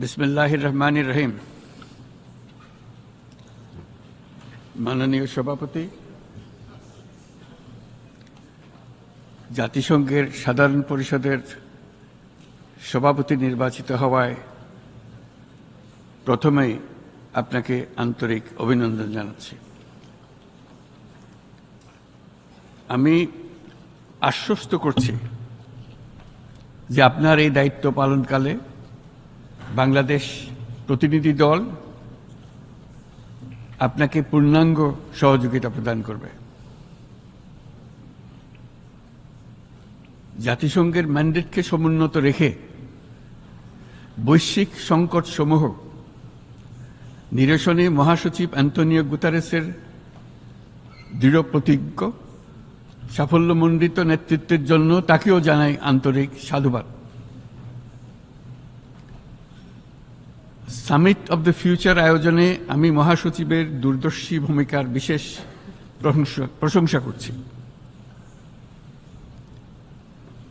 বিসমিল্লাহির রহমানির রহিম। মাননীয় সভাপতি, জাতিসংঘের সাধারণ পরিষদের সভাপতি নির্বাচিত হওয়ায় প্রথমেই আপনাকে আন্তরিক অভিনন্দন জানাচ্ছি। আমি আশ্বস্ত করছি যে আপনার এই দায়িত্ব পালনকালে বাংলাদেশ প্রতিনিধি দল আপনাকে পূর্ণাঙ্গ সহযোগিতা প্রদান করবে। জাতিসংঘের ম্যান্ডেটকে সমুন্নত রেখে বৈশ্বিক সংকটসমূহ নিরসনে মহাসচিব অ্যান্টোনিও গুতারেসের দৃঢ় প্রতিজ্ঞ সাফল্যমণ্ডিত নেতৃত্বের জন্য তাকেও জানাই আন্তরিক সাধুবাদ। সামিট অব দ্য ফিউচার আয়োজনে আমি মহাসচিবের দূরদর্শী ভূমিকার বিশেষ প্রশংসা করছি।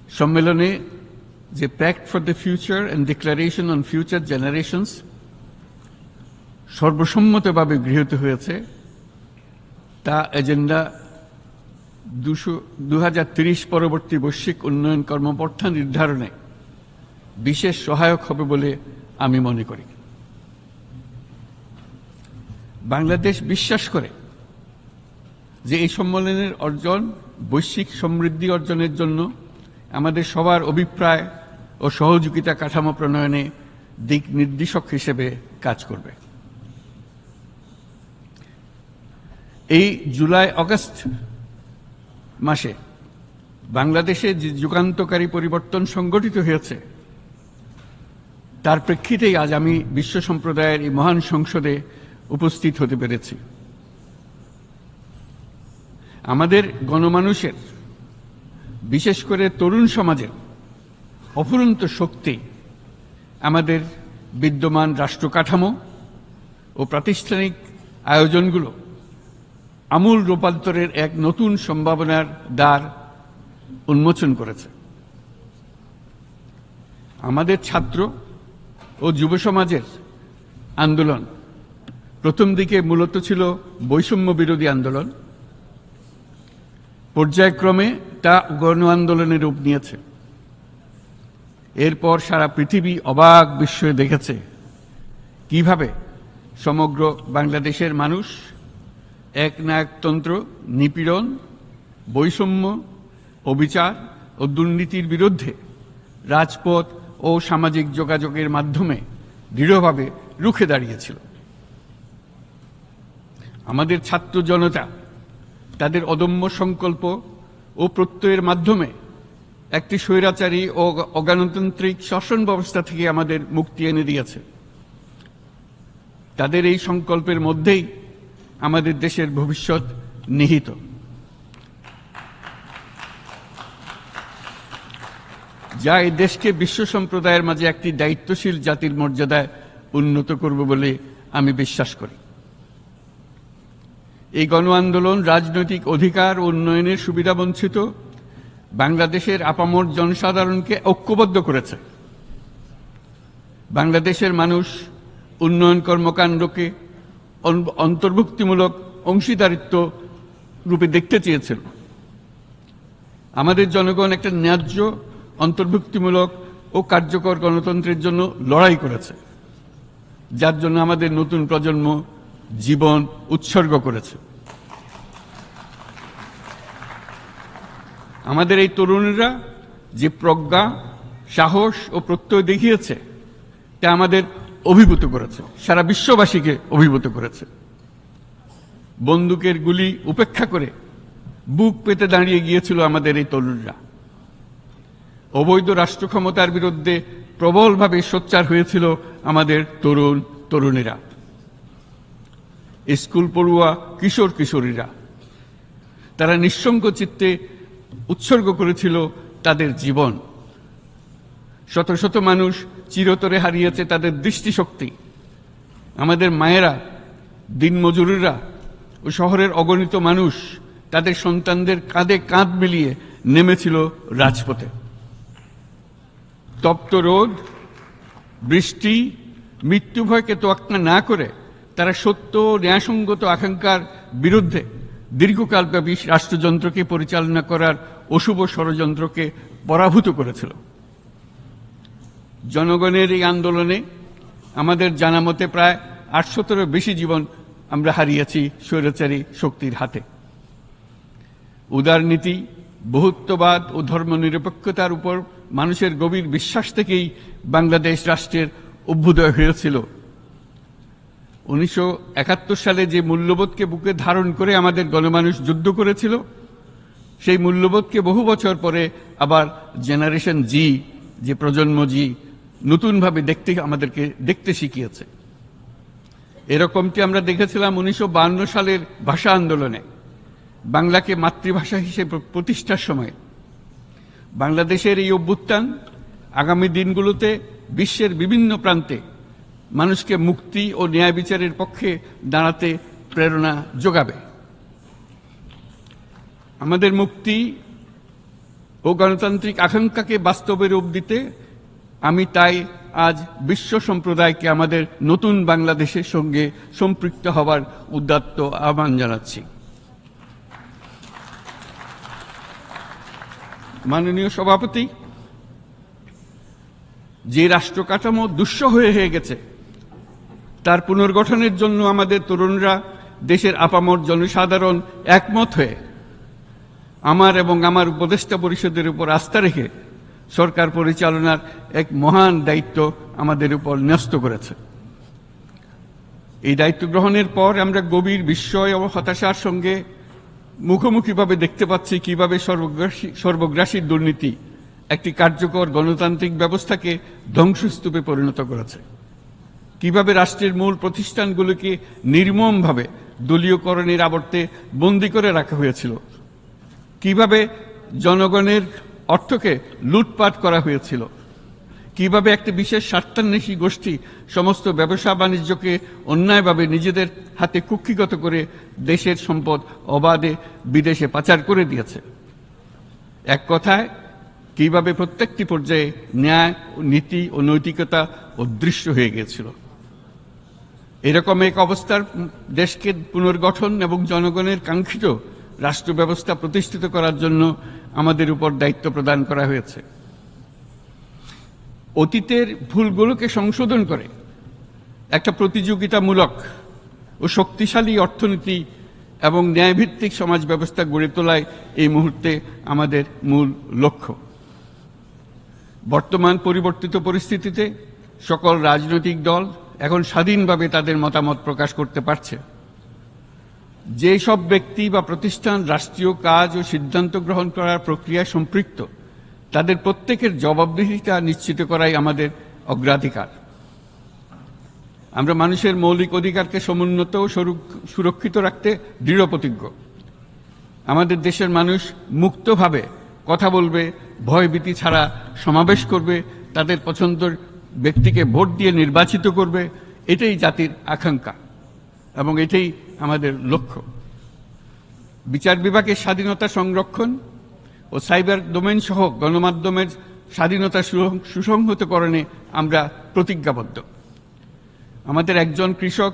সম্মেলনে যে pact for the future and declaration on future generations সর্বসম্মতভাবে গৃহীত হয়েছে, তা এজেন্ডা 2030 পরবর্তী বৈশ্বিক উন্নয়ন কর্মপন্থা নির্ধারণে বিশেষ সহায়ক হবে বলে আমি মনে করি। বাংলাদেশ বিশ্বাস করে যে এই সম্মেলনের অর্জন বৈশ্বিক সমৃদ্ধি অর্জনের জন্য আমাদের সবার অভিপ্রায় ও সহযোগিতা কাঠামো প্রণয়নে দিক নির্দেশক হিসেবে কাজ করবে। এই জুলাই-আগস্ট মাসে বাংলাদেশে যে যুগান্তকারী পরিবর্তন সংঘটিত হয়েছে তার প্রেক্ষিতেই আজ আমি বিশ্ব সম্প্রদায়ের এই মহান সংসদে উপস্থিত হতে পেরেছি। আমাদের গণমানুষের, বিশেষ করে তরুণ সমাজের অফুরন্ত শক্তি আমাদের বিদ্যমান রাষ্ট্র কাঠামো ও প্রাতিষ্ঠানিক আয়োজনগুলো আমূল রূপান্তরের এক নতুন সম্ভাবনার দ্বার উন্মোচন করেছে। আমাদের ছাত্র ও যুব সমাজের আন্দোলন প্রথম দিকে মূলত ছিল বৈষম্য বিরোধী আন্দোলন, পর্যায়ক্রমে তা গণ আন্দোলনের রূপ নিয়েছে। এরপর সারা পৃথিবী অবাক বিস্ময়ে দেখেছে কিভাবে সমগ্র বাংলাদেশের মানুষ একনায়কতন্ত্র, নিপীড়ন, বৈষম্য, অবিচার ও দুর্নীতির বিরুদ্ধে রাজপথ ও সামাজিক যোগাযোগের মাধ্যমে দৃঢ়ভাবে রুখে দাঁড়িয়েছিল। আমাদের ছাত্র জনতা তাদের অদম্য সংকল্প ও প্রত্যয়ের মাধ্যমে একটি স্বৈরাচারী ও অগণতান্ত্রিক শাসন ব্যবস্থা থেকে আমাদের মুক্তি এনে দিয়েছে। তাদের এই সংকল্পের মধ্যেই আমাদের দেশের ভবিষ্যৎ নিহিত। যা এই দেশকে বিশ্ব সম্প্রদায়ের মাঝে একটি দায়িত্বশীল জাতির মর্যাদায় উন্নত করবে বলে আমি বিশ্বাস করি। এই গণ আন্দোলন রাজনৈতিক অধিকার ও উন্নয়নের সুবিধাবঞ্চিত বাংলাদেশের আপামর জনসাধারণকে ঐক্যবদ্ধ করেছে। বাংলাদেশের মানুষ উন্নয়ন কর্মকাণ্ডকে অন্তর্ভুক্তিমূলক অংশীদারিত্ব রূপে দেখতে চেয়েছিল। আমাদের জনগণ একটা ন্যায্য, অন্তর্ভুক্তিমূলক ও কার্যকর গণতন্ত্রের জন্য লড়াই করেছে, যার জন্য আমাদের নতুন প্রজন্ম জীবন উৎসর্গ করেছে। আমাদের এই তরুণীরা যে প্রজ্ঞা, সাহস ও প্রত্যয় দেখিয়েছে তা আমাদের অভিভূত করেছে, সারা বিশ্ববাসীকে অভিভূত করেছে। বন্দুকের গুলি উপেক্ষা করে বুক পেতে দাঁড়িয়ে গিয়েছিল আমাদের এই তরুণরা। অবৈধ রাষ্ট্র ক্ষমতার বিরুদ্ধে প্রবলভাবে সোচ্চার হয়েছিল আমাদের তরুণ তরুণীরা, স্কুল পড়ুয়া কিশোর কিশোরীরা। তারা নিঃসঙ্গ চিত্তে উৎসর্গ করেছিল তাদের জীবন। শত শত মানুষ চিরতরে হারিয়েছে তাদের দৃষ্টিশক্তি। আমাদের মায়েরা, দিনমজুরিরা ও শহরের অগণিত মানুষ তাদের সন্তানদের কাঁধে কাঁধ মিলিয়ে নেমেছিল রাজপথে। তপ্ত রোদ, বৃষ্টি মৃত্যু ভয়কে তোয়াক্কা না করে তারা সত্য ও ন্যায়সঙ্গত আকাঙ্ক্ষার বিরুদ্ধে দীর্ঘকালব্যাপী রাষ্ট্রযন্ত্রকে পরিচালনা করার অশুভ ষড়যন্ত্রকে পরাভূত করেছিল। জনগণের এই আন্দোলনে আমাদের জানা মতে প্রায় 800-র বেশি জীবন আমরা হারিয়েছি স্বৈরাচারী শক্তির হাতে। উদারনীতি, বহুত্ববাদ ও ধর্মনিরপেক্ষতার উপর মানুষের গভীর বিশ্বাস থেকেই বাংলাদেশ রাষ্ট্রের অভ্যুদয় হয়েছিল। 1971 সালে যে মূল্যবোধকে বুকে ধারণ করে আমাদের গণমানুষ যুদ্ধ করেছিল, সেই মূল্যবোধকে বহু বছর পরে আবার জেনারেশন জি, যে প্রজন্ম জি, নতুনভাবে আমাদেরকে দেখতে শিখিয়েছে। এরকমটি আমরা দেখেছিলাম 1952 সালের ভাষা আন্দোলনে, বাংলাকে মাতৃভাষা হিসেবে প্রতিষ্ঠার সময়। বাংলাদেশের এই অভ্যুত্থান আগামী দিনগুলোতে বিশ্বের বিভিন্ন প্রান্তে মানুষকে মুক্তি ও ন্যায় বিচারের পক্ষে দাঁড়াতে প্রেরণা যোগাবে। আমাদের মুক্তি ও গণতান্ত্রিক আকাঙ্ক্ষাকে বাস্তবে রূপ দিতে আমি তাই আজ বিশ্ব সম্প্রদায়কে আমাদের নতুন বাংলাদেশের সঙ্গে সম্পৃক্ত হওয়ার উদাত্ত আহ্বান জানাচ্ছি। মাননীয় সভাপতি, যে রাষ্ট্র কাঠামো দুঃসহ হয়ে গেছে তার পুনর্গঠনের জন্য আমাদের তরুণরা, দেশের আপামর জনসাধারণ একমত হয়ে আমার এবং আমার উপদেষ্টা পরিষদের উপর আস্থা রেখে সরকার পরিচালনার এক মহান দায়িত্ব আমাদের উপর ন্যস্ত করেছে। এই দায়িত্ব গ্রহণের পর আমরা গভীর বিস্ময় ও হতাশার সঙ্গে মুখোমুখিভাবে দেখতে পাচ্ছি কিভাবে সর্বগ্রাসী দুর্নীতি একটি কার্যকর গণতান্ত্রিক ব্যবস্থাকে ধ্বংসস্তূপে পরিণত করেছে, কিভাবে রাষ্ট্রের মূল প্রতিষ্ঠানগুলোকে নির্মমভাবে দলীয়করণের আবর্তে বন্দী করে রাখা হয়েছিল, কিভাবে জনগণের অর্থকে লুটপাট করা হয়েছিল, কিভাবে একটি বিশেষ স্বার্থান্বেষী গোষ্ঠী সমস্ত ব্যবসা বাণিজ্যকে অন্যায়ভাবে নিজেদের হাতে কুক্ষিগত করে দেশের সম্পদ অবাধে বিদেশে পাচার করে দিয়েছে। এক কথায়, কিভাবে প্রত্যেকটি পর্যায়ে ন্যায়, নীতি ও নৈতিকতা অদৃশ্য হয়ে গিয়েছিল। এরকম এক অবস্থার দেশকে পুনর্গঠন এবং জনগণের কাঙ্ক্ষিত রাষ্ট্র ব্যবস্থা প্রতিষ্ঠিত করার জন্য আমাদের উপর দায়িত্ব প্রদান করা হয়েছে। অতীতের ভুলগুলোকে সংশোধন করে একটা প্রতিযোগিতামূলক ও শক্তিশালী অর্থনীতি এবং ন্যায়ভিত্তিক সমাজ ব্যবস্থা গড়ে তোলাই এই মুহূর্তে আমাদের মূল লক্ষ্য। বর্তমান পরিবর্তিত পরিস্থিতিতে সকল রাজনৈতিক দল এখন স্বাধীনভাবে তাদের মতামত প্রকাশ করতে পারছে। যে সব ব্যক্তি বা প্রতিষ্ঠান রাষ্ট্রীয় কাজ ও সিদ্ধান্ত গ্রহণ করার প্রক্রিয়ায় সম্পৃক্ত, তাদের প্রত্যেকের জবাবদিহিতা নিশ্চিত করাই আমাদের অগ্রাধিকার। আমরা মানুষের মৌলিক অধিকারকে সমুন্নত ও সুরক্ষিত রাখতে দৃঢ়প্রতিজ্ঞ। আমাদের দেশের মানুষ মুক্তভাবে কথা বলবে, ভয়ভীতি ছাড়া সমাবেশ করবে, তাদের পছন্দের ব্যক্তিকে ভোট দিয়ে নির্বাচিত করবে, এটাই জাতির আকাঙ্ক্ষা এবং এটাই আমাদের লক্ষ্য। বিচার বিভাগের স্বাধীনতা সংরক্ষণ ও সাইবার ডোমেইন সহ গণমাধ্যমের স্বাধীনতা সুসংহতকরণে আমরা প্রতিজ্ঞাবদ্ধ। আমাদের একজন কৃষক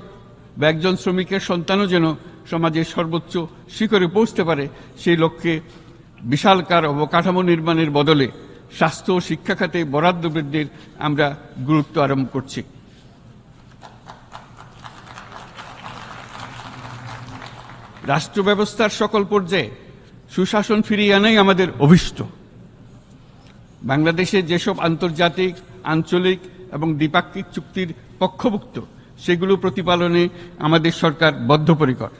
বা একজন শ্রমিকের সন্তানও যেন সমাজের সর্বোচ্চ শিখরে পৌঁছতে পারে, সেই লক্ষ্যে বিশালকার অবকাঠামো নির্মাণের বদলে স্বাস্থ্য ও শিক্ষা খাতে বরাদ্দ বৃদ্ধির আমরা গুরুত্ব আরোপ করছি। রাষ্ট্র ব্যবস্থার সকল পর্যায়ে সুশাসন ফিরিয়ে আনাই আমাদের অভীষ্ট। বাংলাদেশে যেসব আন্তর্জাতিক, আঞ্চলিক এবং দ্বিপাক্ষিক চুক্তির পক্ষভুক্ত, সেগুলো প্রতিপালনে আমাদের সরকার বদ্ধপরিকর।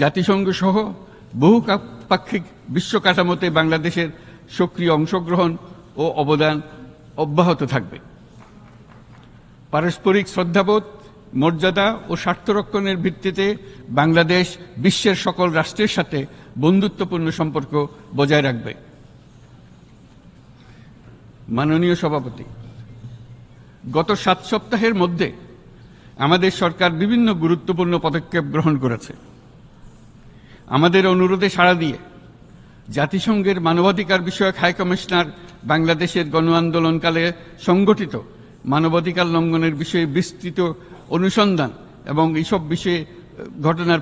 জাতিসংঘ সহ বহুপাক্ষিক বিশ্ব কাঠামোতে বাংলাদেশের সক্রিয় অংশগ্রহণ ও অবদান অব্যাহত থাকবে। পারস্পরিক শ্রদ্ধাবোধ, মর্যাদা ও স্বার্থরক্ষণের ভিত্তিতে বাংলাদেশ বিশ্বের সকল রাষ্ট্রের সাথে বন্ধুত্বপূর্ণ সম্পর্ক বজায় রাখবে। মাননীয় সভাপতি, গত 7 সপ্তাহের মধ্যে আমাদের সরকার বিভিন্ন গুরুত্বপূর্ণ পদক্ষেপ গ্রহণ করেছে। আমাদের অনুরোধে সাড়া দিয়ে জাতিসংঘের মানবাধিকার বিষয়ক হাই কমিশনার বাংলাদেশের গণ আন্দোলনকালে সংগঠিত মানবাধিকার লঙ্ঘনের বিষয়ে বিস্তৃত অনুসন্ধান এবং এইসব বিষয়ে ঘটনার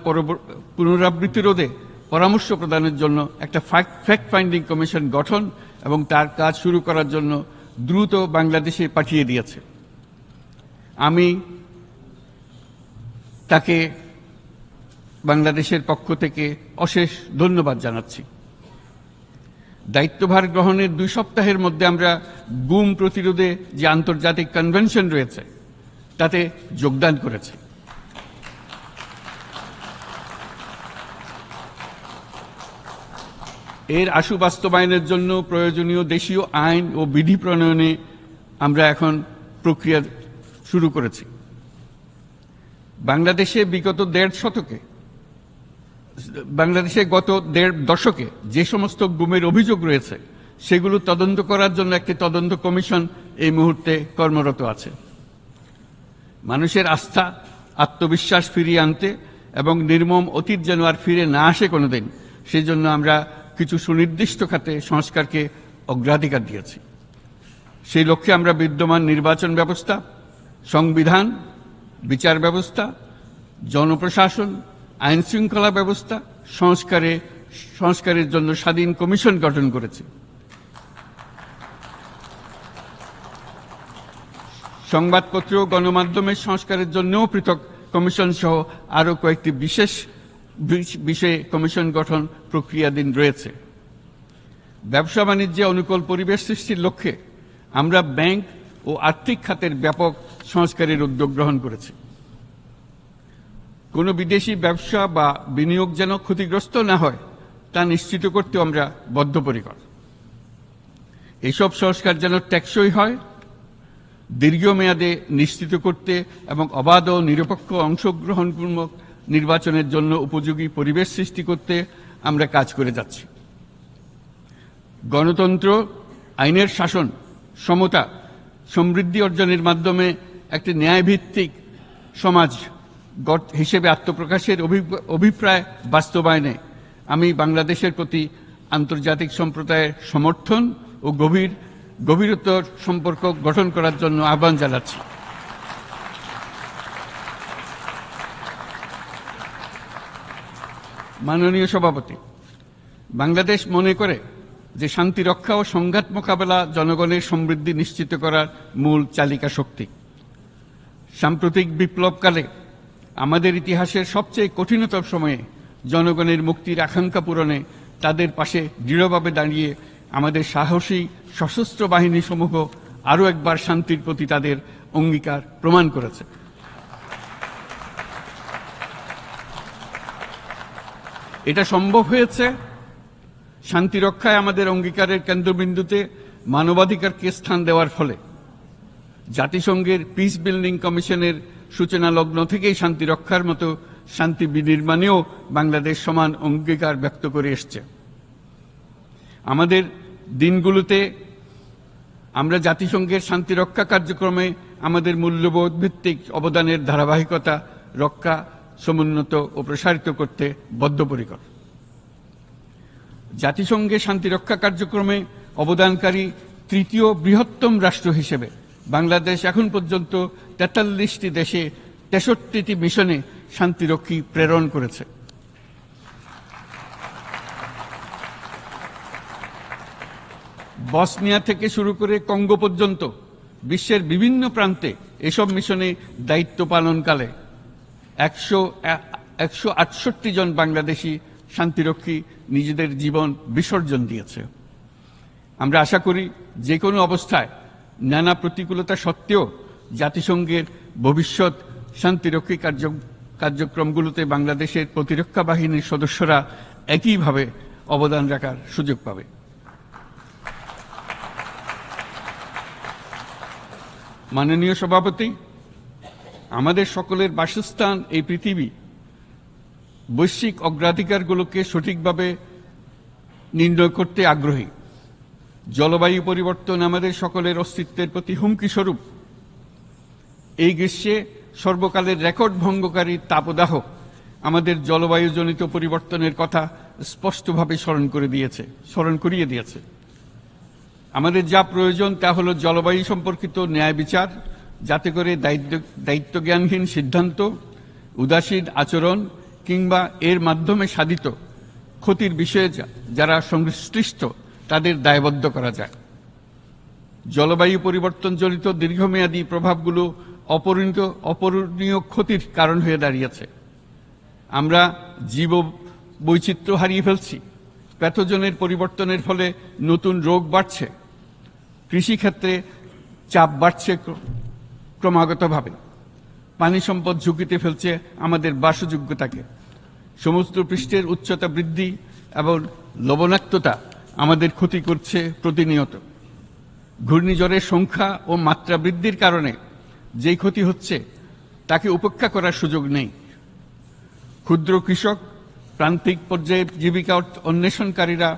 পুনরাবৃত্তি রোধে পরামর্শ প্রদানের জন্য একটা ফ্যাক্ট ফাইন্ডিং কমিশন গঠন এবং তার কাজ শুরু করার জন্য দ্রুত বাংলাদেশে পাঠিয়ে দিয়েছে। আমি তাকে বাংলাদেশের পক্ষ থেকে অশেষ ধন্যবাদ জানাচ্ছি। দায়িত্বভার গ্রহণের 2 সপ্তাহের মধ্যে আমরা গুম প্রতিরোধে যে আন্তর্জাতিক কনভেনশন রয়েছে তাতে যোগদান করেছি। এর আশু বাস্তবায়নের জন্য প্রয়োজনীয় দেশীয় আইন ও বিধি প্রণয়নে আমরা এখন প্রক্রিয়া শুরু করেছি। বাংলাদেশে গত 1.5 দশকে যে সমস্ত গুমের অভিযোগ রয়েছে সেগুলো তদন্ত করার জন্য একটি তদন্ত কমিশন এই মুহূর্তে কর্মরত আছে। মানুষের আস্থা আত্মবিশ্বাস ফিরিয়ে আনতে এবং নির্মম অতীত যেন আর ফিরে না আসে কোনোদিন, সেই জন্য আমরা কিছু সুনির্দিষ্ট খাতে সংস্কারকে অগ্রাধিকার দিয়েছি। সেই লক্ষ্যে আমরা বিদ্যমান নির্বাচন ব্যবস্থা, সংবিধান, বিচার ব্যবস্থা, জনপ্রশাসন, আইন শৃঙ্খলা ব্যবস্থা সংস্কারের জন্য স্বাধীন কমিশন গঠন করেছি। সংবাদপত্র ও গণমাধ্যমের সংস্কারের জন্যও পৃথক কমিশন সহ আরও কয়েকটি বিশেষ বিষয়ে কমিশন গঠন প্রক্রিয়াধীন রয়েছে। ব্যবসা বাণিজ্যে অনুকূল পরিবেশ সৃষ্টির লক্ষ্যে আমরা ব্যাংক ও আর্থিক খাতের ব্যাপক সংস্কারের উদ্যোগ গ্রহণ করেছি। কোনো বিদেশি ব্যবসা বা বিনিয়োগ যেন ক্ষতিগ্রস্ত না হয় তা নিশ্চিত করতে আমরা বদ্ধপরিকর। এসব সংস্কার যেন টেকসই হয়, দীর্ঘমেয়াদে নিশ্চিত করতে এবং অবাধ ও নিরপেক্ষ অংশগ্রহণমূলক নির্বাচনের জন্য উপযোগী পরিবেশ সৃষ্টি করতে আমরা কাজ করে যাচ্ছি। গণতন্ত্র, আইনের শাসন, সমতা, সমৃদ্ধি অর্জনের মাধ্যমে একটি ন্যায়ভিত্তিক সমাজ হিসেবে আত্মপ্রকাশের অভিপ্রায় বাস্তবায়নে আমি বাংলাদেশের প্রতি আন্তর্জাতিক সম্প্রদায়ের সমর্থন ও গভীরতর সম্পর্ক গঠন করার জন্য আহ্বান জানাচ্ছি। মাননীয় সভাপতি, বাংলাদেশ মনে করে যে শান্তি রক্ষা ও সংঘাত মোকাবেলা জনগণের সমৃদ্ধি নিশ্চিত করার মূল চালিকা শক্তি। সাম্প্রতিক বিপ্লবকালে আমাদের ইতিহাসের সবচেয়ে কঠিনতম সময়ে জনগণের মুক্তির আকাঙ্ক্ষা পূরণে তাদের পাশে দৃঢ়ভাবে দাঁড়িয়ে আমাদের সাহসী সশস্ত্র বাহিনী সমূহ আরও একবার শান্তির প্রতি তাদের অঙ্গীকার প্রমাণ করেছে। এটা সম্ভব হয়েছে শান্তি রক্ষায় আমাদের অঙ্গীকারের কেন্দ্রবিন্দুতে মানবাধিকারকে স্থান দেওয়ার ফলে। জাতিসংঘের পিস বিল্ডিং কমিশনের সূচনা লগ্ন থেকেই শান্তি রক্ষার মতো শান্তি বিনির্মাণেও বাংলাদেশ সমান অঙ্গীকার ব্যক্ত করে এসছে। আমাদের দিনগুলোতে আমরা জাতিসংঘের শান্তি রক্ষা কার্যক্রমে আমাদের মূল্যবোধ ভিত্তিক অবদানের ধারাবাহিকতা রক্ষা, সমুন্নত ও প্রসারিত করতে বদ্ধপরিকর। জাতিসংঘের শান্তি রক্ষা কার্যক্রমে অবদানকারী তৃতীয় বৃহত্তম রাষ্ট্র হিসেবে বাংলাদেশ এখন পর্যন্ত 43টি দেশে 63টি মিশনে শান্তিরক্ষী প্রেরণ করেছে। বসনিয়া থেকে শুরু করে কঙ্গো পর্যন্ত বিশ্বের বিভিন্ন প্রান্তে এসব মিশনে দায়িত্ব পালনকালে 168 জন বাংলাদেশি শান্তিরক্ষী নিজেদের জীবন বিসর্জন দিয়েছে। আমরা আশা করি যে কোনো অবস্থায় নানা প্রতিকূলতা সত্ত্বেও জাতিসংঘের ভবিষ্যৎ শান্তিরক্ষী কার্যক্রমগুলোতে বাংলাদেশের প্রতিরক্ষা বাহিনীর সদস্যরা একইভাবে অবদান রাখার সুযোগ পাবে। মাননীয় সভাপতি, আমাদের সকলের বাসস্থান এই পৃথিবী বৈশ্বিক অগ্রাধিকারগুলোকে সঠিকভাবে নির্ণয় করতে আগ্রহী। জলবায়ু পরিবর্তন আমাদের সকলের অস্তিত্বের প্রতি হুমকি স্বরূপ। এই গ্রীষ্মে সর্বকালের রেকর্ড ভঙ্গকারী তাপদাহ আমাদের জলবায়ুজনিত পরিবর্তনের কথা স্পষ্টভাবে স্মরণ করিয়ে দিয়েছে। আমাদের যা প্রয়োজন তা হলো জলবায়ু সম্পর্কিত ন্যায় বিচার, যাতে করে দায়িত্বজ্ঞানহীন সিদ্ধান্ত, উদাসীন আচরণ কিংবা এর মাধ্যমে সাধিত ক্ষতির বিষয়ে যারা সংশ্লিষ্ট তাদের দায়বদ্ধ করা যায়। জলবায়ু পরিবর্তনজনিত দীর্ঘমেয়াদী প্রভাবগুলো অপূরণীয় ক্ষতির কারণ হয়ে দাঁড়িয়েছে। আমরা জীব বৈচিত্র্য হারিয়ে ফেলছি, প্যাথোজেনের পরিবর্তনের ফলে নতুন রোগ বাড়ছে, কৃষিক্ষেত্রে চাপ বাড়ছে ক্রমাগতভাবে, পানি সম্পদ ঝুঁকিতে ফেলছে আমাদের বাসযোগ্যতাকে, সমুদ্র পৃষ্ঠের উচ্চতা বৃদ্ধি এবং লবণাক্ততা আমাদের ক্ষতি করছে প্রতিনিয়ত। ঘূর্ণিঝড়ের সংখ্যা ও মাত্রা বৃদ্ধির কারণে যেই ক্ষতি হচ্ছে তাকে উপেক্ষা করার সুযোগ নেই। ক্ষুদ্র কৃষক, প্রান্তিক পর্যায়ে জীবিকা অন্বেষণকারীরা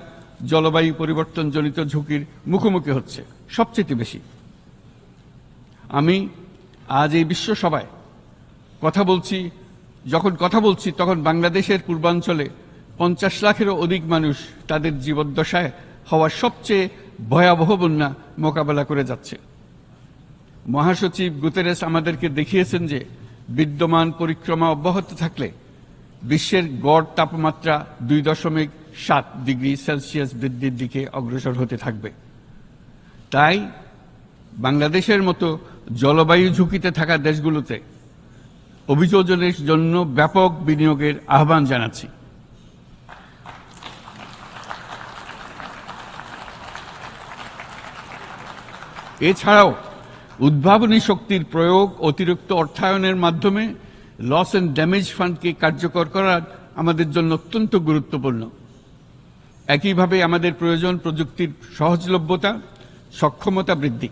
জলবায়ু পরিবর্তনজনিত ঝুঁকির মুখোমুখি হচ্ছে সবচেয়ে বেশি। আমি আজ এই বিশ্ব সভায় যখন কথা বলছি তখন বাংলাদেশের পূর্বাঞ্চলে 50 লাখেরও অধিক মানুষ তাদের জীবদ্দশায় হওয়া সবচেয়ে ভয়াবহ বন্যা মোকাবেলা করে যাচ্ছে। মহাসচিব গুতেরেস আমাদেরকে দেখিয়েছেন যে বিদ্যমান পরিক্রমা অব্যাহত থাকলে বিশ্বের গড় তাপমাত্রা 2.7 ডিগ্রি সেলসিয়াস বৃদ্ধির দিকে অগ্রসর হতে থাকবে। তাই বাংলাদেশের মতো জলবায়ু ঝুঁকিতে থাকা দেশগুলোতে অভিযোজনের জন্য ব্যাপক বিনিয়োগের আহ্বান জানাচ্ছি। এছাড়াও উদ্ভাবনী শক্তির প্রয়োগ, অতিরিক্ত অর্থায়নের মাধ্যমে লস অ্যান্ড ড্যামেজ ফান্ডকে কার্যকর করা আমাদের জন্য অত্যন্ত গুরুত্বপূর্ণ। একইভাবে আমাদের প্রয়োজন প্রযুক্তির সহজলভ্যতা, সক্ষমতা বৃদ্ধি।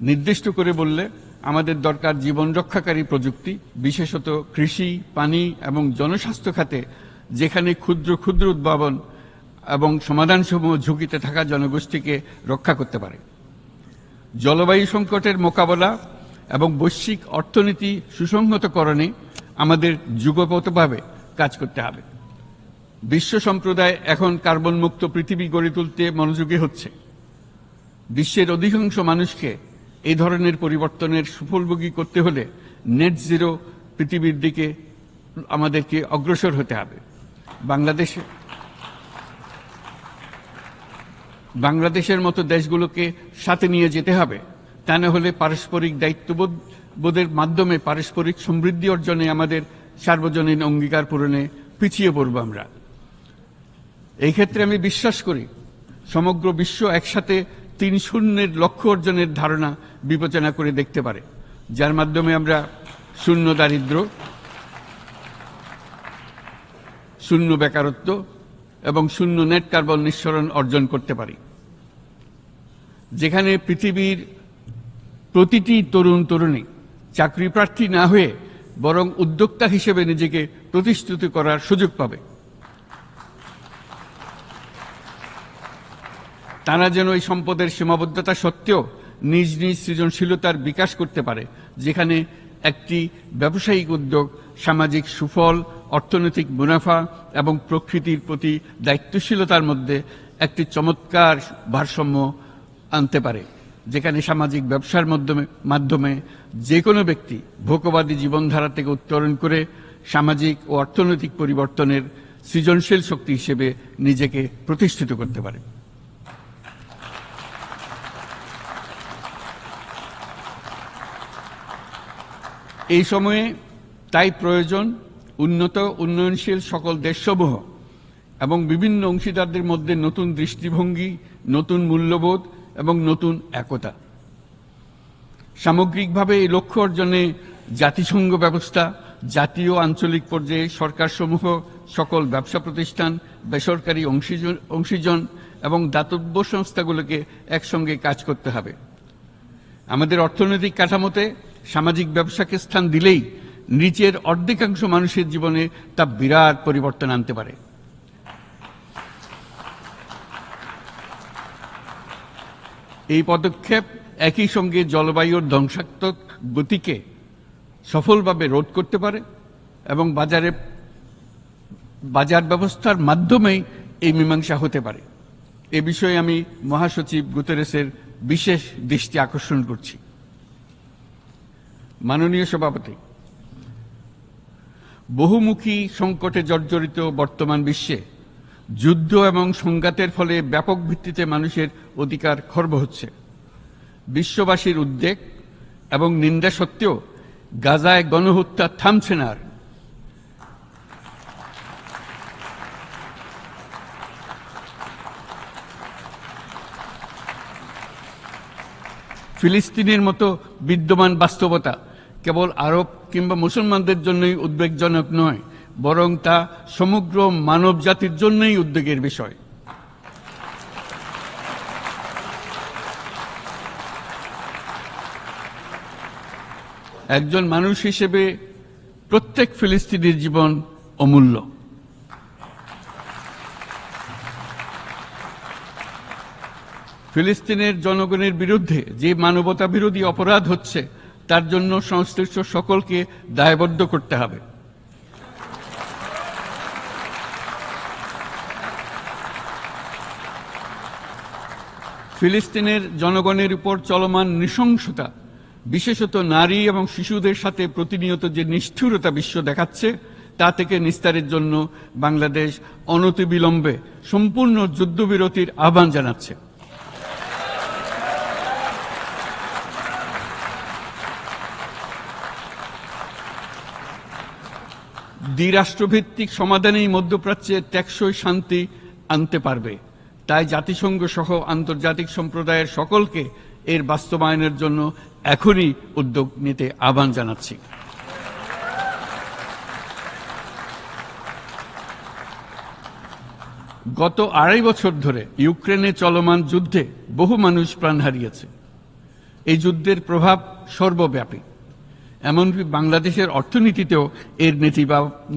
নির্দিষ্ট করে বললে আমাদের দরকার জীবন রক্ষাকারী প্রযুক্তি, বিশেষত কৃষি, পানি এবং জনস্বাস্থ্য খাতে, যেখানে ক্ষুদ্র ক্ষুদ্র উদ্ভাবন এবং সমাধানসমূহ ঝুঁকিতে থাকা জনগোষ্ঠীকে রক্ষা করতে পারে। জলবায়ু সংকটের মোকাবেলা এবং বৈশ্বিক অর্থনীতি সুসংহতকরণে আমাদের যুগপৎভাবে কাজ করতে হবে। বিশ্ব সম্প্রদায় এখন কার্বন মুক্ত পৃথিবী গড়ে তুলতে মনোযোগী হচ্ছে। বিশ্বের অধিকাংশ মানুষকে এই ধরনের পরিবর্তনের সুফলভোগী করতে হলে নেট জিরো পৃথিবীর দিকে আমাদেরকে অগ্রসর হতে হবে। বাংলাদেশের মতো দেশগুলোকে সাথে নিয়ে যেতে হবে। তা না হলে পারস্পরিক দায়িত্ববোধের মাধ্যমে পারস্পরিক সমৃদ্ধি অর্জনে আমাদের সার্বজনীন অঙ্গীকার পূরণে পিছিয়ে পড়ব আমরা। এই ক্ষেত্রে আমি বিশ্বাস করি সমগ্র বিশ্ব একসাথে 3-0 লক্ষ্য অর্জনের ধারণা বিবেচনা করে দেখতে পারে, যার মাধ্যমে আমরা শূন্য দারিদ্র্য, শূন্য বেকারত্ব এবং শূন্য নেট কার্বন নিঃসরণ অর্জন করতে পারি। যেখানে পৃথিবীর প্রতিটি তরুণ তরুণী চাকরি প্রার্থী না হয়ে বরং উদ্যোক্তা হিসেবে নিজেকে প্রতিষ্ঠিত করার সুযোগ পাবে। তারা যেন এই সম্পদের সীমাবদ্ধতা সত্ত্বেও নিজ নিজ সৃজনশীলতার বিকাশ করতে পারে, যেখানে একটি ব্যবসায়িক উদ্যোগ সামাজিক সুফল, অর্থনৈতিক মুনাফা এবং প্রকৃতির প্রতি দায়িত্বশীলতার মধ্যে একটি চমৎকার ভারসাম্য আনতে পারে, যেখানে সামাজিক ব্যবসার মাধ্যমে যে কোনো ব্যক্তি ভোগবাদী জীবনধারা থেকে উত্তরণ করে সামাজিক ও অর্থনৈতিক পরিবর্তনের সৃজনশীল শক্তি হিসেবে নিজেকে প্রতিষ্ঠিত করতে পারে। এই সময়ে তাই প্রয়োজন উন্নত উন্নয়নশীল সকল দেশসমূহ এবং বিভিন্ন অংশীদারদের মধ্যে নতুন দৃষ্টিভঙ্গি, নতুন মূল্যবোধ এবং নতুন একতা। সামগ্রিকভাবে এই লক্ষ্য অর্জনে জাতিসংঘ ব্যবস্থা, জাতীয় আঞ্চলিক পর্যায়ে সরকারসমূহ, সকল ব্যবসা প্রতিষ্ঠান, বেসরকারি অংশীজন এবং দাতব্য সংস্থাগুলোকে একসঙ্গে কাজ করতে হবে। আমাদের অর্থনৈতিক কাঠামোতে সামাজিক ব্যবসাকে স্থান দিলেই নিচের অর্ধেকাংশ মানুষের জীবনে তা বিরাট পরিবর্তন আনতে পারে। এই পদক্ষেপ একই সঙ্গে জলবায়ুর ধ্বংসাত্মক গতিকে সফলভাবে রোধ করতে পারে এবং বাজার ব্যবস্থার মাধ্যমেই এই মীমাংসা হতে পারে। এ বিষয়ে আমি মহাসচিব গুতেরেসের বিশেষ দৃষ্টি আকর্ষণ করছি। মাননীয় সভাপতি, বহুমুখী সংকটে জর্জরিত বর্তমান বিশ্বে যুদ্ধ এবং সংঘাতের ফলে ব্যাপক ভিত্তিতে মানুষের অধিকার খর্ব হচ্ছে। বিশ্ববাসীর উদ্বেগ এবং নিন্দা সত্ত্বেও গাজায় গণহত্যা থামছে না। ফিলিস্তিনের মতো বিদ্যমান বাস্তবতা কেবল আরব কিংবা মুসলমানদের জন্যই উদ্বেগজনক নয়, বরং তা সমগ্র মানব জাতির জন্যই উদ্বেগের বিষয়। একজন মানুষ হিসেবে প্রত্যেক ফিলিস্তিনির জীবন অমূল্য। ফিলিস্তিনের জনগণের বিরুদ্ধে যে মানবতা বিরোধী অপরাধ হচ্ছে তার জন্য সংশ্লিষ্ট সকলকে দায়বদ্ধ করতে হবে। ফিলিস্তিনের জনগণের উপর চলমান নৃশংসতা, বিশেষত নারী এবং শিশুদের সাথে প্রতিনিয়ত যে নিষ্ঠুরতা বিশ্ব দেখাচ্ছে, তা থেকে নিস্তারের জন্য বাংলাদেশ অনতিবিলম্বে সম্পূর্ণ যুদ্ধবিরতির আহ্বান জানাচ্ছে। দ্বিরাষ্ট্রভিত্তিক সমাধানেই মধ্যপ্রাচ্যে টেকসই শান্তি আনতে পারবে। তাই জাতিসংঘ সহ আন্তর্জাতিক সম্প্রদায়ের সকলকে এর বাস্তবায়নের জন্য এখনই উদ্যোগ নিতে আহ্বান জানাচ্ছি। গত 2.5 বছর ধরে ইউক্রেনে চলমান যুদ্ধে বহু মানুষ প্রাণ হারিয়েছে। এই যুদ্ধের প্রভাব সর্বব্যাপী, এমনকি বাংলাদেশের অর্থনীতিতেও এর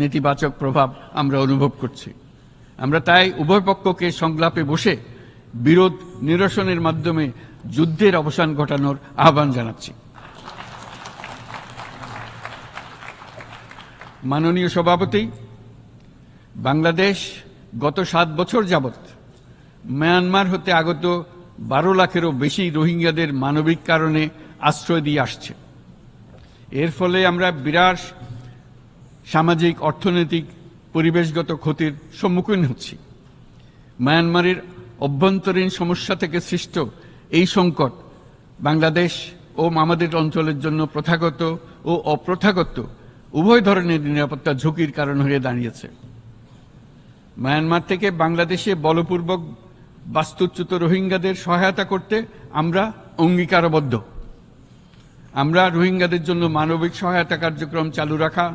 নেতিবাচক প্রভাব আমরা অনুভব করছি। আমরা তাই উভয় পক্ষকে সংলাপে বসে বিরোধ নিরসনের মাধ্যমে যুদ্ধের অবসান ঘটানোর আহ্বান জানাচ্ছি। মাননীয় সভাপতি, বাংলাদেশ গত 7 বছর যাবৎ মায়ানমার হতে আগত 12 লাখেরও বেশি রোহিঙ্গাদের মানবিক কারণে আশ্রয় দিয়ে আসছে। এর ফলে আমরা বিরাট সামাজিক, অর্থনৈতিক, পরিবেশগত ক্ষতির সম্মুখীন হচ্ছি। মায়ানমারের অভ্যন্তরীণ সমস্যা থেকে সৃষ্ট এই সংকট বাংলাদেশ ও আমাদের অঞ্চলের জন্য প্রথাগত ও অপ্রথাগত উভয় ধরনের নিরাপত্তা ঝুঁকির কারণ হয়ে দাঁড়িয়েছে। মায়ানমার থেকে বাংলাদেশে বলপূর্বক বাস্তুচ্যুত রোহিঙ্গাদের সহায়তা করতে আমরা অঙ্গীকারবদ্ধ। আমরা রোহিঙ্গাদের জন্য মানবিক সহায়তা কার্যক্রম চালু রাখা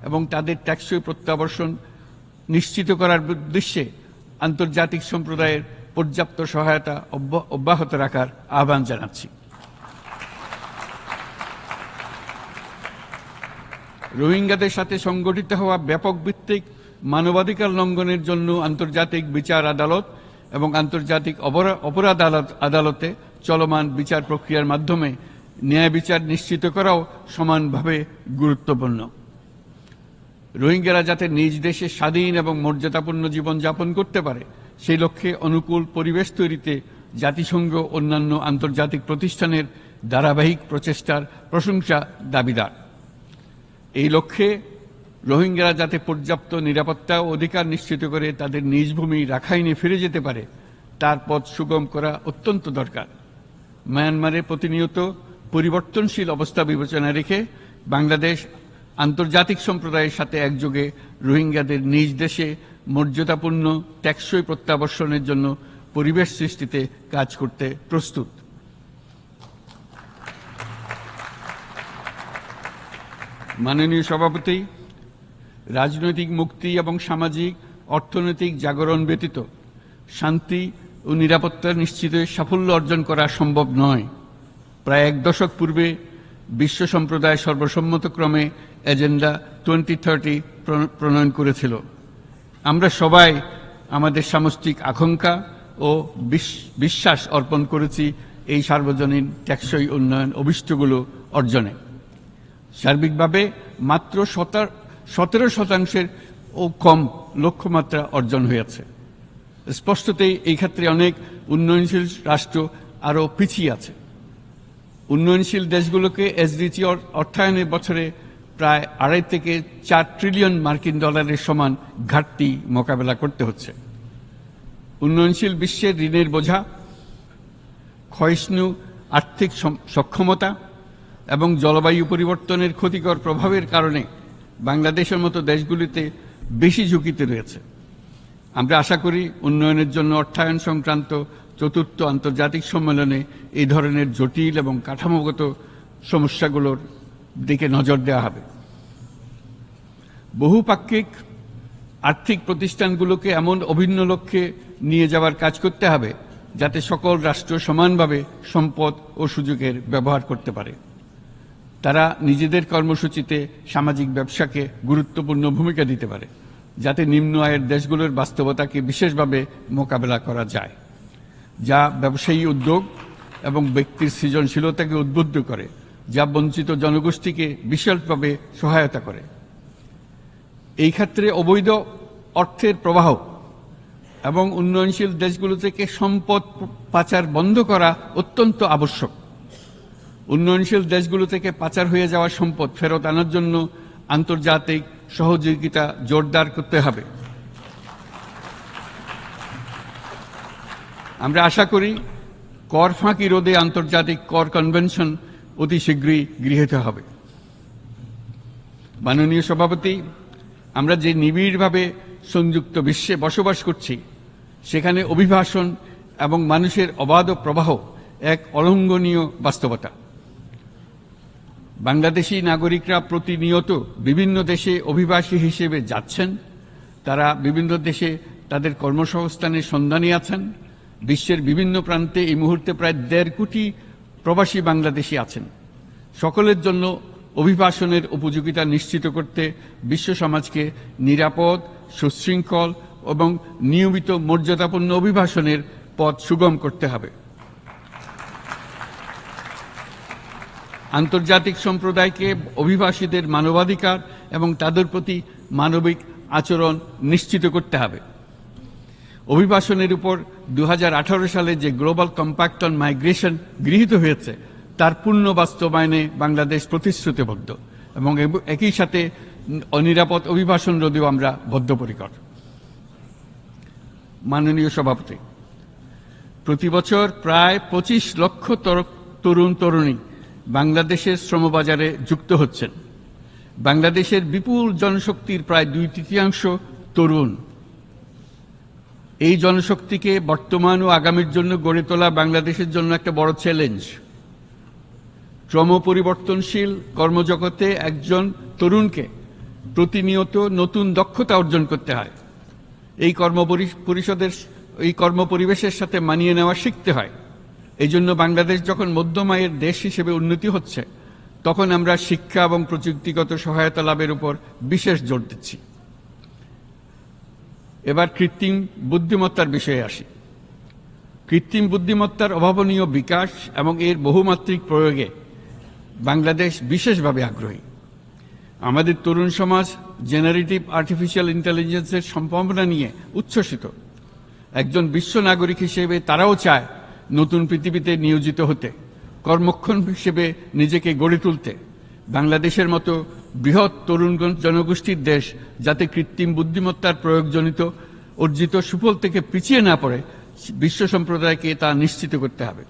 এবং তাদের টেকসই প্রত্যাবর্তন নিশ্চিত করার উদ্দেশ্যে আন্তর্জাতিক সম্প্রদায়ের পর্যাপ্ত সহায়তা অব্যাহত রাখার আহ্বান জানাচ্ছি। রোহিঙ্গাদের সাথে সংগঠিত হওয়া ব্যাপক ভিত্তিক মানবাধিকার লঙ্ঘনের জন্য আন্তর্জাতিক বিচার আদালত এবং আন্তর্জাতিক অপরাধ আদালতে চলমান বিচার প্রক্রিয়ার মাধ্যমে ন্যায় বিচার নিশ্চিত করাও সমানভাবে গুরুত্বপূর্ণ। রোহিঙ্গারা যাতে নিজ দেশে স্বাধীন এবং মর্যাদাপূর্ণ জীবনযাপন করতে পারে, সেই লক্ষ্যে অনুকূল পরিবেশ তৈরিতে জাতিসংঘ অন্যান্য আন্তর্জাতিক প্রতিষ্ঠানের ধারাবাহিক প্রচেষ্টার প্রশংসা দাবিদার। এই লক্ষ্যে রোহিঙ্গারা যাতে পর্যাপ্ত নিরাপত্তা ও অধিকার নিশ্চিত করে তাদের নিজ ভূমি রাখাইনে ফিরে যেতে পারে, তার পথ সুগম করা অত্যন্ত দরকার। মায়ানমারে প্রতিনিয়ত পরিবর্তনশীল অবস্থা বিবেচনা রেখে বাংলাদেশ আন্তর্জাতিক সম্প্রদায়ের সাথে একযোগে রোহিঙ্গাদের নিজ দেশে মর্যাদাপূর্ণ টেকসই প্রত্যাবর্তনের জন্য পরিবেশ সৃষ্টিতে কাজ করতে প্রস্তুত। মাননীয় সভাপতি, রাজনৈতিক মুক্তি এবং সামাজিক অর্থনৈতিক জাগরণ ব্যতীত শান্তি ও নিরাপত্তা নিশ্চিতে সাফল্য অর্জন করা সম্ভব নয়। প্রায় 1 দশক পূর্বে বিশ্ব সম্প্রদায় সর্বসম্মতক্রমে এজেন্ডা 2030 প্রণয়ন করেছিল। আমরা সবাই আমাদের সামষ্টিক আকাঙ্ক্ষা ও বিশ্বাস অর্পণ করেছি এই সার্বজনীন টেকসই উন্নয়ন অভিষ্টগুলো অর্জনে। সার্বিকভাবে মাত্র 17% ও কম লক্ষ্যমাত্রা অর্জন হয়েছে। স্পষ্টতই এই ক্ষেত্রে অনেক উন্নয়নশীল রাষ্ট্র আরও পিছিয়ে আছে। উন্নয়নশীল দেশগুলোকে এসডিজি অর্থায়নের বছরে প্রায় 2.5 থেকে 4 ট্রিলিয়ন মার্কিন ডলারের সমান ঘাটতি মোকাবেলা করতে হচ্ছে। উন্নয়নশীল বিশ্বের ঋণের বোঝা, ক্ষয়িষ্ণু আর্থিক সক্ষমতা এবং জলবায়ু পরিবর্তনের ক্ষতিকর প্রভাবের কারণে বাংলাদেশের মতো দেশগুলিতে বেশি ঝুঁকিতে রয়েছে। আমরা আশা করি উন্নয়নের জন্য অর্থায়ন সংক্রান্ত চতুর্থ আন্তর্জাতিক সম্মেলনে এই ধরনের জটিল এবং কাঠামোগত সমস্যাগুলোর দিকে নজর দেওয়া হবে। বহুপাক্ষিক আর্থিক প্রতিষ্ঠানগুলোকে এমন অভিন্ন লক্ষ্যে নিয়ে যাওয়ার কাজ করতে হবে যাতে সকল রাষ্ট্র সমানভাবে সম্পদ ও সুযোগের ব্যবহার করতে পারে। তারা নিজেদের কর্মসূচিতে সামাজিক ব্যবসাকে গুরুত্বপূর্ণ ভূমিকা দিতে পারে, যাতে নিম্ন আয়ের দেশগুলোর বাস্তবতাকে বিশেষভাবে মোকাবেলা করা যায়, যা ব্যবসায়ী উদ্যোগ এবং ব্যক্তির সৃজনশীলতাকে উদ্বুদ্ধ করে, যা বঞ্চিত জনগোষ্ঠীকে বিশালভাবে সহায়তা করে। এই ক্ষেত্রে অবৈধ অর্থের প্রবাহ এবং উন্নয়নশীল দেশগুলো থেকে সম্পদ পাচার বন্ধ করা অত্যন্ত আবশ্যক। উন্নয়নশীল দেশগুলো থেকে পাচার হয়ে যাওয়া সম্পদ ফেরত আনার জন্য আন্তর্জাতিক সহযোগিতা জোরদার করতে হবে। আমরা আশা করি কর ফাঁকি রোধে আন্তর্জাতিক কর কনভেনশন অতি শীঘ্রই গৃহীত হবে। মাননীয় সভাপতি, আমরা যে নিবিড়ভাবে সংযুক্ত বিশ্বে বসবাস করছি, সেখানে অভিবাসন এবং মানুষের অবাধ প্রবাহ এক অলঙ্ঘনীয় বাস্তবতা। বাংলাদেশি নাগরিকরা প্রতিনিয়ত বিভিন্ন দেশে অভিবাসী হিসেবে যাচ্ছেন। তারা বিভিন্ন দেশে তাদের কর্মসংস্থানের সন্ধানে আছেন। বিশ্বের বিভিন্ন প্রান্তে এই মুহূর্তে প্রায় 1.5 কোটি প্রবাসী বাংলাদেশি আছেন। সকলের জন্য অভিবাসনের উপযোগিতা নিশ্চিত করতে বিশ্ব সমাজকে নিরাপদ, সুশৃঙ্খল এবং নিয়মিত মর্যাদাপূর্ণ অভিবাসনের পথ সুগম করতে হবে। আন্তর্জাতিক সম্প্রদায়কে অভিবাসীদের মানবাধিকার এবং তাদের প্রতি মানবিক আচরণ নিশ্চিত করতে হবে। অভিবাসনের উপর 2018 সালে যে গ্লোবাল কম্প্যাক্ট অন মাইগ্রেশন গৃহীত হয়েছে, তার পূর্ণ বাস্তবায়নে বাংলাদেশ প্রতিশ্রুতিবদ্ধ এবং একই সাথে অনিরাপদ অভিবাসন রোধেও আমরা বদ্ধপরিকর। মাননীয় সভাপতি, প্রতি বছর প্রায় 25 লক্ষ তরুণ তরুণী বাংলাদেশের শ্রমবাজারে যুক্ত হচ্ছেন। বাংলাদেশের বিপুল জনশক্তির প্রায় 2/3 তরুণ। এই জনশক্তিকে বর্তমান ও আগামীর জন্য গড়ে তোলা বাংলাদেশের জন্য একটা বড় চ্যালেঞ্জ। ক্রমপরিবর্তনশীল কর্মজগতে একজন তরুণকে প্রতিনিয়ত নতুন দক্ষতা অর্জন করতে হয়। এই কর্মপরিবেশের সাথে মানিয়ে নেওয়া শিখতে হয়। এই জন্য বাংলাদেশ যখন মধ্যম আয়ের দেশ হিসেবে উন্নতি হচ্ছে, তখন আমরা শিক্ষা এবং প্রযুক্তিগত সহায়তা লাভের উপর বিশেষ জোর দিচ্ছি। এবার কৃত্রিম বুদ্ধিমত্তার বিষয়ে আসি। কৃত্রিম বুদ্ধিমত্তার অভাবনীয় বিকাশ এবং এর বহুমাত্রিক প্রয়োগে বাংলাদেশ বিশেষভাবে আগ্রহী। আমাদের তরুণ সমাজ জেনারেটিভ আর্টিফিশিয়াল ইন্টেলিজেন্সের সম্ভাবনা নিয়ে উচ্ছ্বসিত। একজন বিশ্ব নাগরিক হিসেবে তারাও চায় নতুন পৃথিবীতে নিয়োজিত হতে, কর্মক্ষম হিসেবে নিজেকে গড়ে তুলতে। বাংলাদেশের মতো বৃহৎ তরুণ জনগোষ্ঠীর দেশ যাতে কৃত্রিম বুদ্ধিমত্তার প্রয়োগজনিত অর্জিত সুফল থেকে পিছিয়ে না পড়ে, বিশ্ব সম্প্রদায়কে তা নিশ্চিত করতে হবে।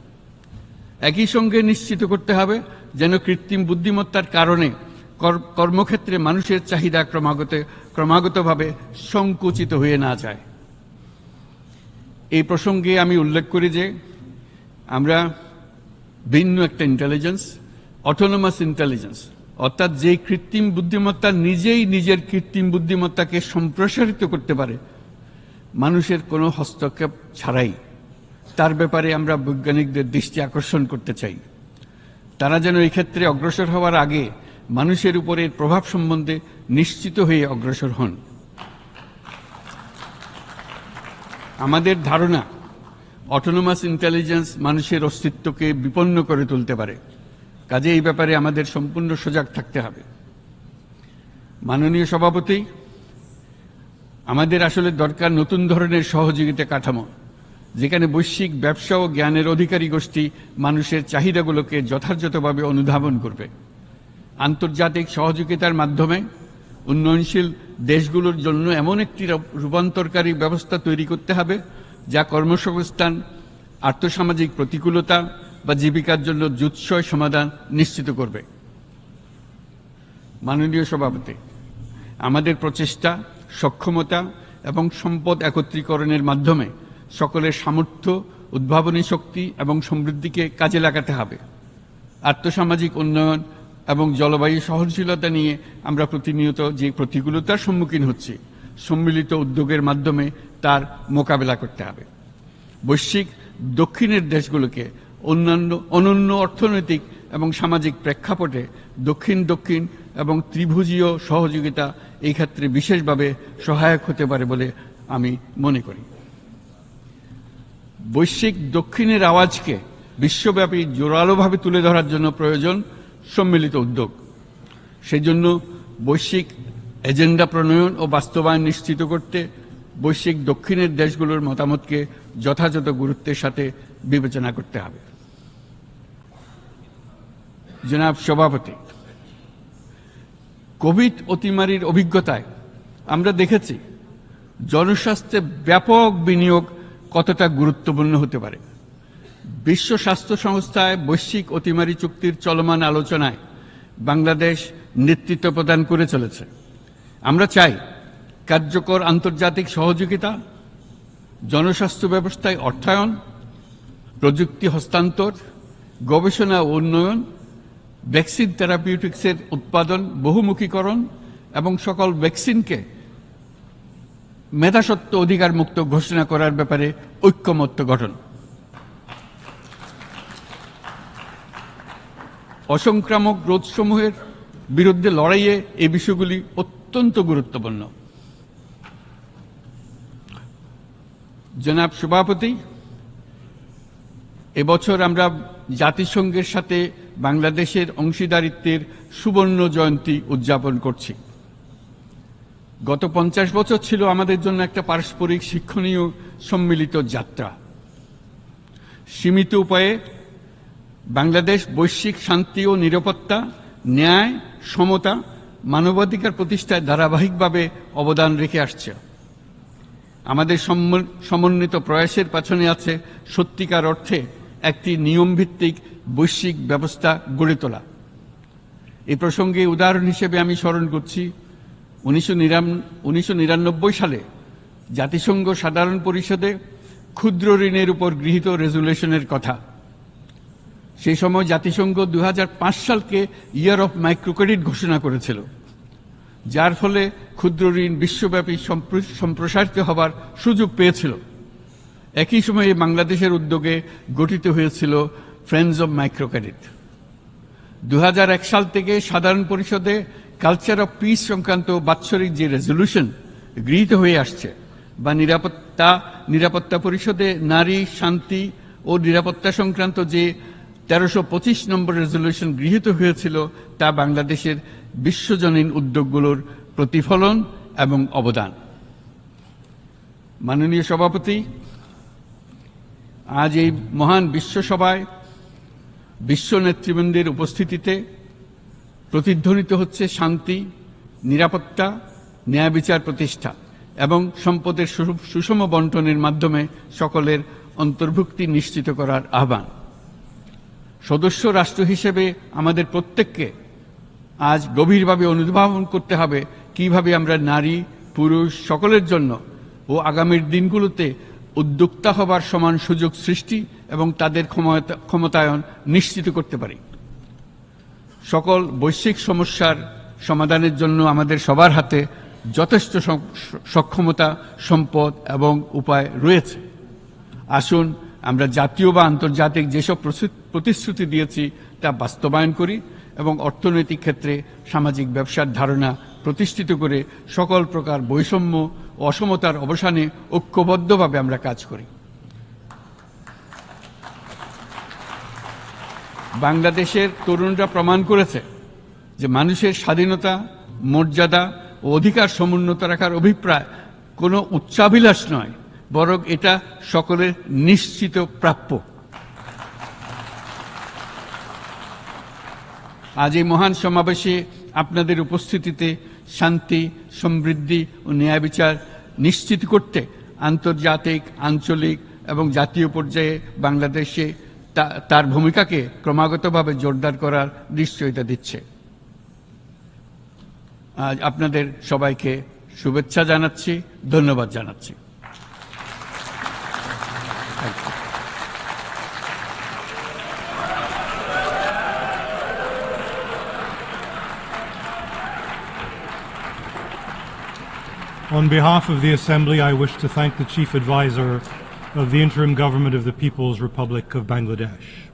একই সঙ্গে নিশ্চিত করতে হবে যেন কৃত্রিম বুদ্ধিমত্তার কারণে কর্মক্ষেত্রে মানুষের চাহিদা ক্রমাগতভাবে সংকুচিত হয়ে না যায়। এই প্রসঙ্গে আমি উল্লেখ করি যে আমরা ভিন্ন একটা ইন্টেলিজেন্স, অটোনোমাস ইন্টেলিজেন্স, অর্থাৎ যে কৃত্রিম বুদ্ধিমত্তা নিজেই নিজের কৃত্রিম বুদ্ধিমত্তাকে সম্প্রসারিত করতে পারে মানুষের কোনো হস্তক্ষেপ ছাড়াই, তার ব্যাপারে আমরা বৈজ্ঞানিকদের দৃষ্টি আকর্ষণ করতে চাই। তারা যেন এই ক্ষেত্রে অগ্রসর হওয়ার আগে মানুষের উপরের প্রভাব সম্বন্ধে নিশ্চিত হয়ে অগ্রসর হন। আমাদের ধারণা অটোনোমাস ইন্টেলিজেন্স মানুষের অস্তিত্বকে বিপন্ন করে তুলতে পারে, কাজে এই ব্যাপারে আমাদের সম্পূর্ণ সজাগ থাকতে হবে। মাননীয় সভাপতি, আমাদের আসলে দরকার নতুন ধরনের সহযোগিতা কাঠামো, যেখানে বৈশ্বিক ব্যবসা ও জ্ঞানের অধিকারী গোষ্ঠী মানুষের চাহিদাগুলোকে যথাযথভাবে অনুধাবন করবে। আন্তর্জাতিক সহযোগিতার মাধ্যমে উন্নয়নশীল দেশগুলোর জন্য এমন একটি রূপান্তরকারী ব্যবস্থা তৈরি করতে হবে যা কর্মসংস্থান, আর্থসামাজিক প্রতিকূলতা বা জীবিকার জন্য যুৎসয় সমাধান নিশ্চিত করবে। মাননীয় সভাপতি, আমাদের প্রচেষ্টা, সক্ষমতা এবং সম্পদ একত্রীকরণের মাধ্যমে সকলের সামর্থ্য, উদ্ভাবনী শক্তি এবং সমৃদ্ধিকে কাজে লাগাতে হবে। আর্থসামাজিক উন্নয়ন এবং জলবায়ু সহনশীলতা নিয়ে আমরা প্রতিনিয়ত যে প্রতিকূলতার সম্মুখীন হচ্ছি, সম্মিলিত উদ্যোগের মাধ্যমে তার মোকাবেলা করতে হবে। বৈশ্বিক দক্ষিণের দেশগুলোকে অনন্য অর্থনৈতিক এবং সামাজিক প্রেক্ষাপটে দক্ষিণ দক্ষিণ এবং ত্রিভুজীয় সহযোগিতা এই ক্ষেত্রে বিশেষভাবে সহায়ক হতে পারে বলে আমি মনে করি। বৈশ্বিক দক্ষিণের আওয়াজকে বিশ্বব্যাপী জোরালোভাবে তুলে ধরার জন্য প্রয়োজন সম্মিলিত উদ্যোগ। সেই জন্য বৈশ্বিক এজেন্ডা প্রণয়ন ও বাস্তবায়ন নিশ্চিত করতে বৈশ্বিক দক্ষিণের দেশগুলোর মতামতকে যথাযথ গুরুত্বের সাথে বিবেচনা করতে হবে। জনাব সভাপতি, কোভিড অতিমারির অভিজ্ঞতায় আমরা দেখেছি জনস্বাস্থ্যে ব্যাপক বিনিয়োগ কতটা গুরুত্বপূর্ণ হতে পারে। বিশ্ব স্বাস্থ্য সংস্থায় বৈশ্বিক অতিমারি চুক্তির চলমান আলোচনায় বাংলাদেশ নেতৃত্ব প্রদান করে চলেছে। আমরা চাই কার্যকর আন্তর্জাতিক সহযোগিতা, জনস্বাস্থ্য ব্যবস্থায় অর্থায়ন, প্রযুক্তি হস্তান্তর, গবেষণা ও উন্নয়ন, ভ্যাকসিন থেরাপিউটিক্সের উৎপাদন, বহুমুখীকরণ এবং সকল ভ্যাকসিনকে মেধাস্বত্ব অধিকার মুক্ত ঘোষণা করার ব্যাপারে ঐক্যমত্য গঠন। অসংক্রামক রোগসমূহের বিরুদ্ধে লড়াইয়ে এই বিষয়গুলি অত্যন্ত গুরুত্বপূর্ণ। জনাব সভাপতি, এবছর আমরা জাতিসংঘের সাথে বাংলাদেশের অংশীদারিত্বের সুবর্ণ জয়ন্তী উদযাপন করছি। গত 50 বছর ছিল আমাদের জন্য একটা পারস্পরিক শিক্ষণীয় সম্মিলিত যাত্রা। সীমিত উপায়ে বাংলাদেশ বৈশ্বিক শান্তি ও নিরাপত্তা, ন্যায়, সমতা, মানবাধিকার প্রতিষ্ঠায় ধারাবাহিকভাবে অবদান রেখে আসছে। আমাদের সমন্বিত প্রয়াসের পেছনে আছে সত্যিকার অর্থে একটি নিয়মভিত্তিক বৈশ্বিক ব্যবস্থা গড়ে তোলা। এই প্রসঙ্গে উদাহরণ হিসেবে আমি স্মরণ করছি 1999 সালে জাতিসংঘ সাধারণ পরিষদে ক্ষুদ্র ঋণের উপর গৃহীত রেজুলেশনের কথা। সেই সময় জাতিসংঘ 2005 সালকে ইয়ার অফ মাইক্রোক্রেডিট ঘোষণা করেছিল, যার ফলে ক্ষুদ্র ঋণ বিশ্বব্যাপী সম্প্রসারিত হবার সুযোগ পেয়েছিল। একই সময়ে বাংলাদেশের উদ্যোগে গঠিত হয়েছিল ফ্রেন্ডস অব মাইক্রোক্রেডিট। 2001 সাল থেকে সাধারণ পরিষদে কালচার অফ পিস সংক্রান্ত বাৎসরিক যে রেজলিউশন গৃহীত হয়ে আসছে, বা নিরাপত্তা পরিষদে নারী, শান্তি ও নিরাপত্তা সংক্রান্ত যে 1325 নম্বর রেজলিউশন গৃহীত হয়েছিল, তা বাংলাদেশের বিশ্বজনীন উদ্যোগগুলোর প্রতিফলন এবং অবদান। মাননীয় সভাপতি, আজ এই মহান বিশ্বসভায় বিশ্ব নেতৃবৃন্দের উপস্থিতিতে প্রতিধ্বনিত হচ্ছে শান্তি, নিরাপত্তা, ন্যায় বিচার প্রতিষ্ঠা এবং সম্পদের সুষম বন্টনের মাধ্যমে সকলের অন্তর্ভুক্তি নিশ্চিত করার আহ্বান। সদস্য রাষ্ট্র হিসেবে আমাদের প্রত্যেককে আজ গভীরভাবে অনুধাবন করতে হবে কিভাবে আমরা নারী, পুরুষ সকলের জন্য ও আগামীর দিনগুলোতে উদ্যোক্তা হবার সমান সুযোগ সৃষ্টি এবং তাদের ক্ষমতায়ন নিশ্চিত করতে পারি। সকল বৈশ্বিক সমস্যার সমাধানের জন্য আমাদের সবার হাতে যথেষ্ট সক্ষমতা, সম্পদ এবং উপায় রয়েছে। আসুন আমরা জাতীয় বা আন্তর্জাতিক যেসব প্রতিশ্রুতি দিয়েছি তা বাস্তবায়ন করি এবং অর্থনৈতিক ক্ষেত্রে সামাজিক ব্যবসার ধারণা প্রতিষ্ঠিত করে সকল প্রকার বৈষম্য ও অসমতার অবসানে ঐক্যবদ্ধভাবে আমরা কাজ করি। বাংলাদেশের তরুণরা প্রমাণ করেছে যে মানুষের স্বাধীনতা, মর্যাদা ও অধিকার সমুন্নত রাখার অভিপ্রায় কোনো উচ্চাভিলাষ নয়, বরং এটা সকলের নিশ্চিত প্রাপ্য। আজ এই মহান সমাবেশে আপনাদের উপস্থিতিতে শান্তি, সমৃদ্ধি ও ন্যায় বিচার নিশ্চিত করতে আন্তর্জাতিক, আঞ্চলিক এবং জাতীয় পর্যায়ে বাংলাদেশে তার ভূমিকাকে ক্রমাগতভাবে জোরদার করার নিশ্চয়তা দিচ্ছে। আজ আপনাদের সবাইকে শুভেচ্ছা জানাচ্ছি, ধন্যবাদ জানাচ্ছি। On behalf of the Assembly, I wish to thank the Chief Advisor of the Interim Government of the People's Republic of Bangladesh.